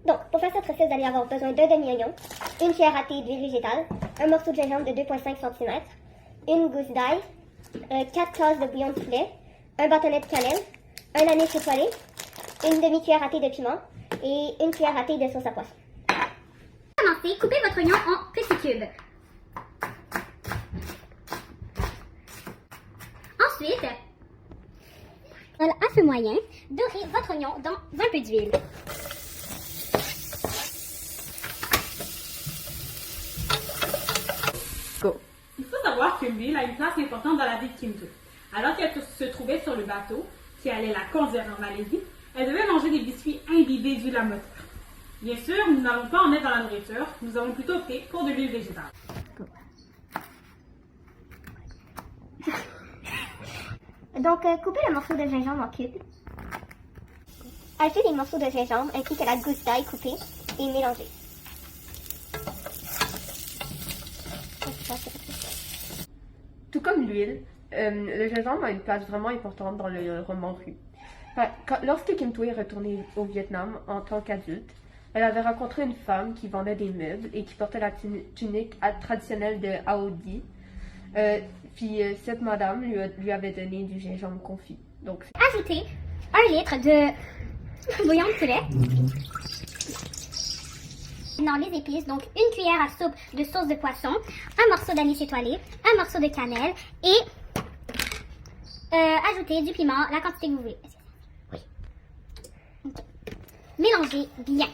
Donc, pour faire cette recette, vous allez avoir besoin d'un demi-oignon, une cuillère à thé d'huile végétale, un morceau de gingembre de 2,5 cm, une gousse d'ail, 4 tasses de bouillon de poulet, un bâtonnet de cannelle, un anis étoilé, une demi-cuillère à thé de piment et une cuillère à thé de sauce à poisson. Pour commencer, coupez votre oignon en petits cubes. Ensuite, à feu moyen, dorez votre oignon dans un peu d'huile. Il faut savoir que l'huile a une place importante dans la vie de Kim Tue. Alors qu'elle se trouvait sur le bateau qui allait la conduire en Malaisie, elle devait manger des biscuits imbibés d'huile à moteur. Bien sûr, nous n'allons pas en mettre dans la nourriture, nous avons plutôt opté pour de l'huile végétale. Donc, coupez le morceau de gingembre en cubes. Ajoutez les morceaux de gingembre ainsi que la gousse d'ail coupée et mélangez. Tout comme l'huile, le gingembre a une place vraiment importante dans le roman Rue. Lorsque Kim Tue est retournée au Vietnam en tant qu'adulte, elle avait rencontré une femme qui vendait des meubles et qui portait la tunique traditionnelle de Aodi. Puis cette madame lui avait donné du gingembre confit. Donc, Ajoutez 1 litre de bouillon de poulet. Dans les épices, donc une cuillère à soupe de sauce de poisson, un morceau d'anis étoilé, un morceau de cannelle et ajoutez du piment, la quantité que vous voulez. Oui. Okay. Mélangez bien.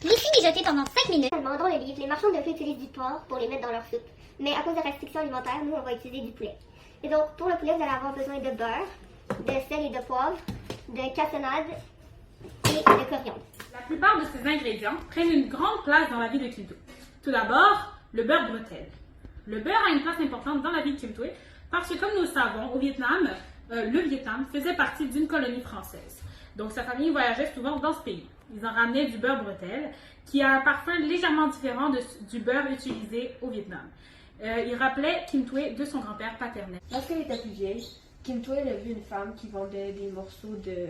Laissez mijoter pendant 5 minutes. Dans le livre, les marchands de rue utilisent du porc pour les mettre dans leur soupe. Mais à cause des restrictions alimentaires, nous, on va utiliser du poulet. Et donc, pour le poulet, vous allez avoir besoin de beurre, de sel et de poivre, de cassonade et de coriandre. La plupart de ces ingrédients prennent une grande place dans la vie de Kim Tue. Tout d'abord, le beurre bretelle. Le beurre a une place importante dans la vie de Kim Tue parce que, comme nous le savons, au Vietnam, le Vietnam faisait partie d'une colonie française. Donc, sa famille voyageait souvent dans ce pays. Ils en ramenaient du beurre bretelle, qui a un parfum légèrement différent du beurre utilisé au Vietnam. Il rappelait Kim Tue de son grand-père paternel. lorsqu'elle était plus vieille, Kim Tue a vu une femme qui vendait des morceaux de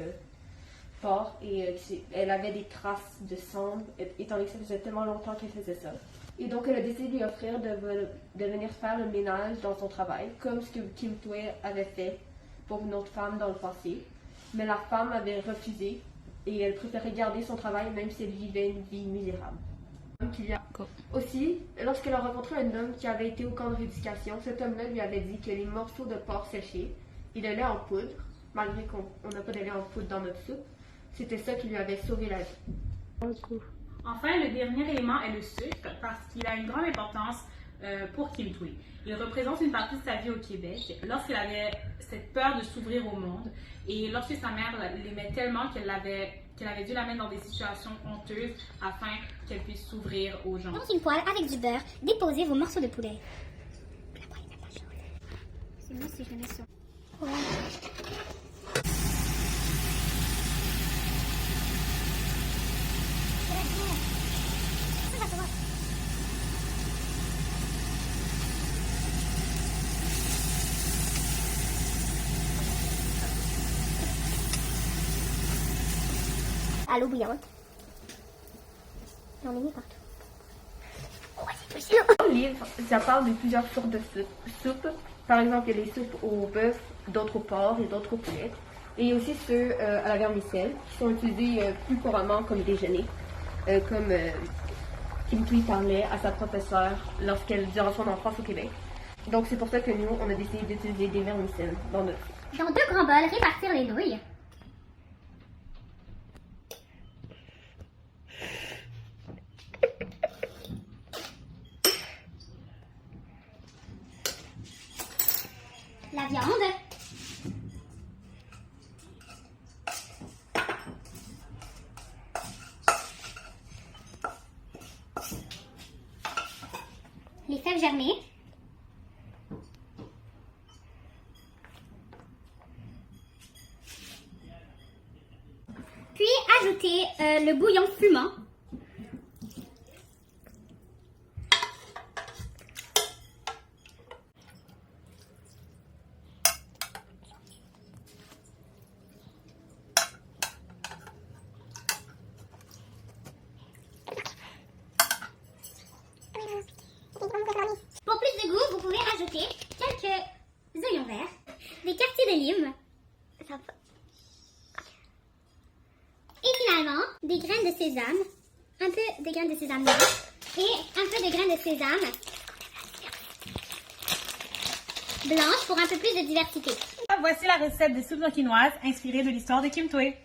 porc et elle avait des traces de sang, étant donné que ça faisait tellement longtemps qu'elle faisait ça. Et donc, elle a décidé de lui offrir de venir faire le ménage dans son travail, comme ce que Kim Tue avait fait pour une autre femme dans le passé. Mais la femme avait refusé et elle préférait garder son travail même si elle vivait une vie misérable. Aussi, lorsqu'elle a rencontré un homme qui avait été au camp de rééducation, cet homme-là lui avait dit que les morceaux de porc séchés et le lait en poudre, malgré qu'on n'a pas de lait en poudre dans notre soupe, c'était ça qui lui avait sauvé la vie. Enfin, le dernier élément est le sucre parce qu'il a une grande importance pour Kim Tue. Il représente une partie de sa vie au Québec lorsqu'elle avait cette peur de s'ouvrir au monde et lorsque sa mère l'aimait tellement qu'elle avait dû la mettre dans des situations honteuses afin qu'elle puisse s'ouvrir aux gens. Dans une poêle avec du beurre, déposez vos morceaux de poulet. C'est bon si je le mets sur. À l'eau bouillante. J'en ai mis partout. Dans le livre, ça parle de plusieurs sortes de soupes. Par exemple, il y a des soupes au bœuf, d'autres au porc et d'autres au poulet. Et il y a aussi ceux à la vermicelle, qui sont utilisés plus couramment comme déjeuner, comme Kim Tue parlait à sa professeure durant son enfance au Québec. Donc c'est pour ça que nous, on a décidé d'utiliser des vermicelles dans notre soupe. Dans 2 grands bols, répartir les nouilles. La viande. Les fèves germées. Puis ajoutez le bouillon fumant. des graines de sésame, un peu de graines de sésame noires et un peu de graines de sésame blanches pour un peu plus de diversité. Voici la recette de soupe quinoise inspirée de l'histoire de Kim Thuê.